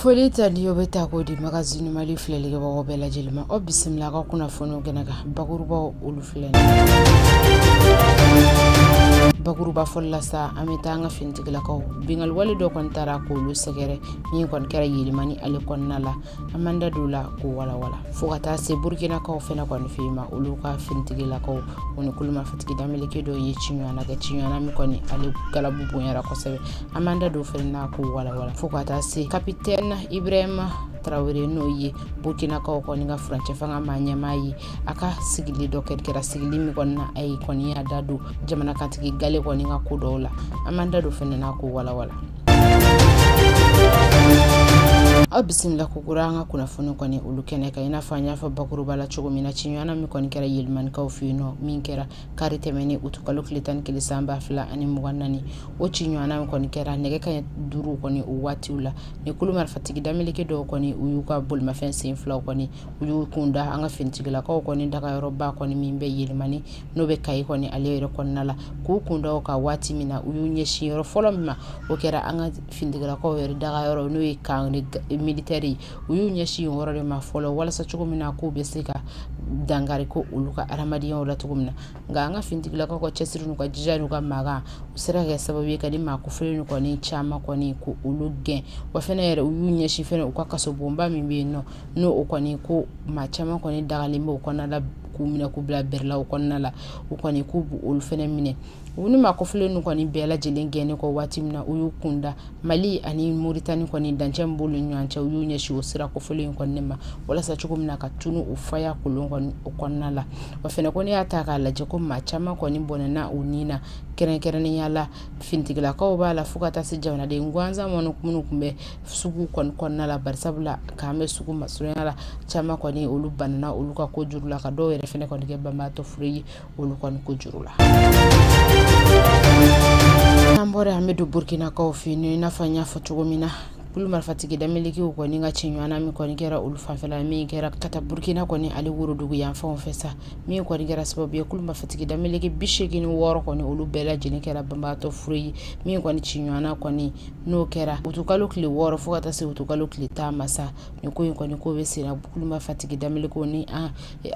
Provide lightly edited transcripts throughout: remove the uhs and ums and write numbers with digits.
Folita ndiyo beta kodi magazini mali filele ga bago bela jilma o bismillah ka kuna fono genaga baguruba ulu filele baguruba folla sa amita nga fintigla ko bingal walido kon tara ko lu segere mi kon kera yilimani ale kon nala amanda dula ko wala fugata se burkina ko fena kon fima ulu ka fintigla ko woni kulma fatigi damele ke do yi cinyana ga cinyana mi kon ale kala bubu yara ko sebe amanda do fena ko wala fugata se capitaine Ibrahima Traoré no ye Burkina ko nga France fanga manya mai aka sigili do kera sigili mi konna ay koni ya dadu jamana katiki gale koni nga kudola amanda do fenena ko wala bismillah kukuranga kuna fono koni ulukene ka inafanya fa bakuru bala chugo mina chinyana mi koni kera yilman ka ofino minkera karite meni utukalo klitan kilisamba fla ani mugannani o chinyana mi koni kera nege ka duru koni uwatiula ni kulumar fatigi damilike do koni uyuka bul ma fensi fla koni uyu kunda anga fintigila ka koni daga yoruba koni mimbe yilmani no be kai koni alere konnala ku kunda o ka wati mina uyu nyeshi ro folomma o kera anga fintigila ko wer daga yoro no ikang military uyu nyeshi worore ma folo wala sa chugumina ku besika dangari ko uluka aramadiyan wala tugumna nga fintigila ko chesiru ko jijanu ka maga usira ga sababu kadi ma ku fulinu ko ni chama ko ni ku ulugen wa fenere uyu nyeshi fene ukakaso bomba mimbino no ukoni ko ma chama ko ni dagalimbo ko na la kumina ku bla berla ko na la ukoni ku ul fene mine wuni ma ko fulinu ko ni bela jelengene ko watimna uyu kunda Mali ani Mauritania ko ni dancem bulu nyancha uyu nyeshi usira ko fulinu ko nema wala sa chugumna ka tunu ufaya kulongo ukonnala wa fene ko ni ataka la je ko ma chama ko ni bonana unina keren ni yala fintigla ko bala fukata si jawna de ngwanza mono kunu kumbe sugu konnala barsabla kame sugu masurala chama ko ni ulubanana uluka ko jurula ka do fene ko ni bamba to free ulukon ko jurula Nambore Hamidu Burkina ko fini nafanya fotugomina kulumar fatigi damiliki ko ni nga chinyana mi ko ni gera ulufa fela mi gera kata Burkina ko ni ali wuro dugu yan fa fesa mi ko ni gera sababu ya kulumar fatigi damiliki bishegi ni woro ko ni ulu bela jini kera bamba to free mi ko ni chinyana ko ni no kera utukalo kli woro fukata se utukalo kli tamasa ni ko ni ko besi na kulumar fatigi damiliki ko ni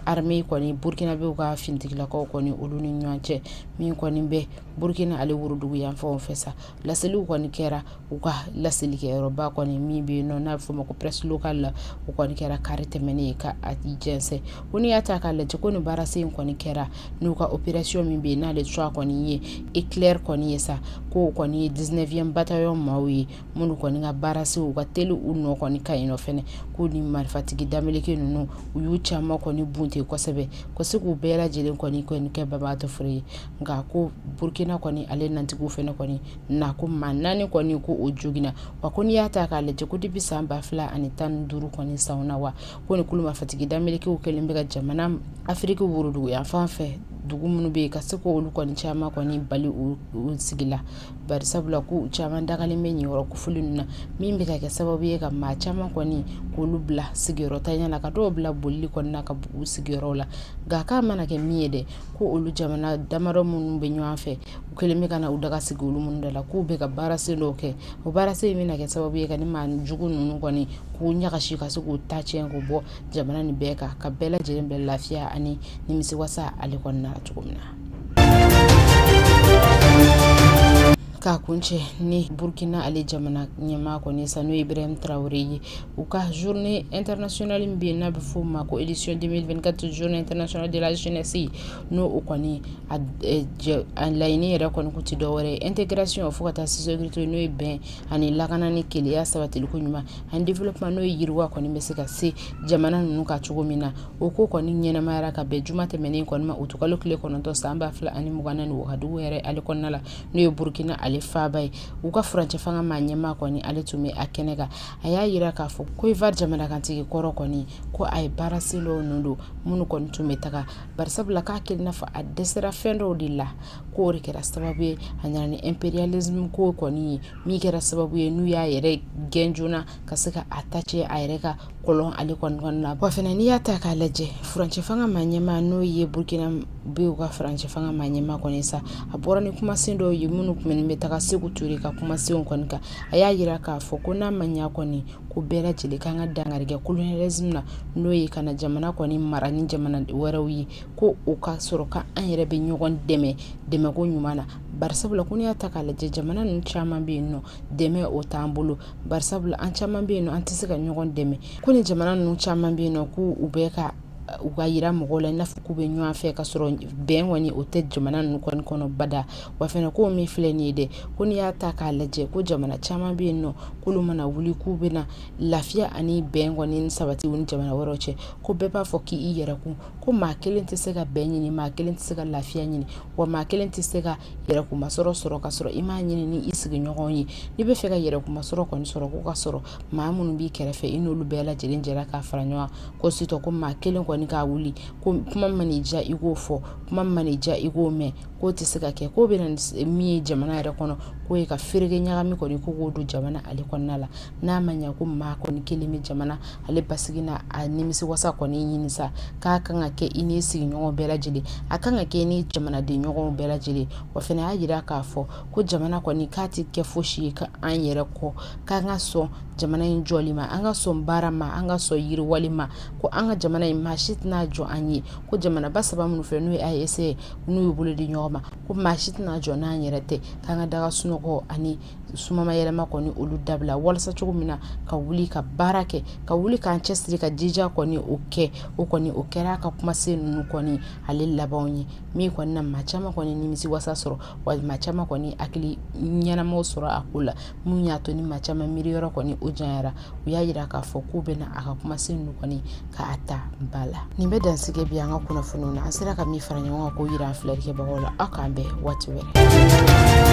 army ko ni Burkina be ko fintigla ko ni ulu ni nyanche mi ko ni be Burkina ali wuro dugu yan fa fesa laselu ko ni kera uka laseli ke Europa ko ni mibi no na fuma ko press local ko ni kera karite meni ka agency woni ataka le ko ni barase ko ni kera no ka operation mibi na le twa ko ni éclair ko ni sa ko ni 19e bataillon mawi mun ko ni nga barase ko telu uno ko ni kayino fene ko ni mal fatigi damileke no uyu chama ko ni bunte ko sebe ko siku bela jelen ko ni ke baba to free nga ko Burkina ko ni ale nanti ko fene ko ni na ko manani ko ni ko ojugina wa ko ni ataka le je ko dibisa mba fla ani tan duru ko ni sauna wa ko ni kuluma fatigi damileke ko kelimbe ga jamana Afrika wurudu ya fanfe dugu munu be ka seko ulu ko ni chama ko ni bali u sigila bar sabula ku chama dagali menyi woro ku fulunna mimbe ka sababu ye ka ma chama ko ni ko lubla sigiro tanya na ka do bla bulli ko na ka bu sigiro la ga ka mana ke miede ko ulu jamana damaro munu be nyafe ku kelime kana udaga sigulu munu dala ku be ka barase loke o barase mina ke sababu ye ka ni man jugu nunu ko ni ku nyaka shika suku tachen ko bo jamana ni beka ka bela jembe lafiya ani nimisi wasa alikonna tugumna ka kunche ni Burkina ali jamana nyama ko ni sanu Ibrahim Traoré uka journée internationale mbina befuma ko édition 2024 journée internationale de la jeunesse no ukoni online era ko kuti dowore intégration fukata sécurité no ben ani lagana ni kiliya sabatil ko nyuma an développement no yirwa ko ni mesika si jamana nu ka chugumina uko ko ni nyena mara ka be jumate meni ko ma utukalo kile ko non to samba fla ani mugana ni wadu were ali konnala no Burkina ali fabay uka France fanga manyema ko ni ali tumi akenega aya yira ka fo ko ivar jamana kantigi koro ko ni ko ay barasilo nundu munu ko tumetaka barsabla ka kelna fa adesra fendo dilla ko kɛra sababu ye a nana ni imperialism ko kɔni min kɛra sababu ye n'u y'a yɛrɛ gɛn joona ka se ka attacher a yɛrɛ ka kolon ale kɔni na. Wa fana n'i y'a ta k'a lajɛ furancɛ fanga ma ɲɛma n'o ye Burkina bew ka furancɛ fanga ma ɲɛma kɔni sa a bɔra ni kumasen dɔw ye minnu tun bɛ taga Segu Ture ka kumasenw kɔni kan a y'a yira k'a fɔ ko n'a ma ɲa kɔni ko bɛɛ lajɛlen kan ka dangarikɛ colonialisme na n'o ye kana jamana kɔni mara ni jamana wɛrɛw ye ko o ka sɔrɔ ka an yɛrɛ bɛ ɲɔgɔn dɛmɛ ko ɲuman na. Barisabula ko n'i y'a ta k'a lajɛ jamana ninnu caman bɛ yen nɔ dɛmɛ o t'an bolo barisabula an caman bɛ yen nɔ an tɛ se ka ɲɔgɔn dɛmɛ ko ni jamana ninnu caman bɛ yen nɔ ko u bɛ ka u ka yira mɔgɔw la i n'a fɔ k'u bɛ ɲɔgɔn fɛ ka sɔrɔ bɛn kɔni o tɛ jamana ninnu kɔni kɔnɔ bada. Wa fana ko min filɛ nin ye dɛ ko n'i y'a ta k'a lajɛ ko jamana caman bɛ yen nɔ k'olu mana wuli k'u bɛna lafiya ani bɛn kɔni sabati u ni jamana wɛrɛw cɛ ko bɛɛ b'a fɔ k'i yɛrɛ kun ko maa kelen tɛ se ka bɛn ɲini maa kelen tɛ se ka lafiya ɲini wa maa kelen tɛ se ka yɛrɛkumasɔrɔ sɔrɔ ka sɔrɔ i m'a ɲini ni i sigiɲɔgɔn ye. N'i bɛ fɛ ka yɛrɛkumasɔrɔ kɔni sɔrɔ ko ka sɔrɔ maa minnu b'i kɛrɛfɛ i n'olu bɛɛ lajɛlen jɛra k'a fara ɲɔgɔn ko sitɔ ko maa kelen kɔni k'a wuli ko kuma mana i ja i k'o fɔ kuma mana i ja i k'o mɛn k'o tɛ se ka kɛ k'o bɛna min ye jamana yɛrɛ kɔnɔ k'o ye ka ferege ɲagami kɔni ko k'o don jamana ale kɔnɔna la n'a ma ɲa ko maa kɔni kelen bɛ jamana ale basigi na a nimisi wasa kɔni ɲini sa k'a kan ka kɛ i n'i sigiɲɔgɔn bɛɛ lajɛlen a kan ka kɛ ni jamanaden ɲɔgɔnw bɛɛ lajɛlen. Wa fana y'a yira k'a fɔ ko jamana kɔni k'a tɛ kɛ fosi ye ka an yɛrɛ kɔ k'an ka sɔn jamana in jɔli ma an ka sɔn baara ma an ka sɔn yiriwali ma ko an ka jamana in maa si tɛna jɔ an ye ko jamanaba saba minnu filɛ n'o ye AES n'u y'u bolo di ɲɔgɔn ma ko maa si tɛna jɔ n'an yɛrɛ tɛ k'an ka daga sunɔgɔ ani sumama yɛlɛma kɔni olu dabila walasa cogo min na ka wuli ka baara kɛ ka wuli k'an cɛsiri ka jija kɔni o kɛ o kɔni o kɛra ka kumasen ninnu kɔni ale labanw ye min kɔni na maa caman kɔni nimisi wasa sɔrɔ wa maa caman kɔni hakili ɲɛnamaw sɔrɔ a ko la mun y'a to ni maa caman miiriyɔrɔ kɔni o janyara u y'a yira k'a fɔ k'u bɛna a ka kumasen ninnu kɔni k'a ta ba la. Nin bɛ dansigi bi an ka kunnafoniw na an sera ka min fara ɲɔgɔn kan k'o yira an filɛlikɛbagaw la aw k'an bɛn waati wɛrɛ.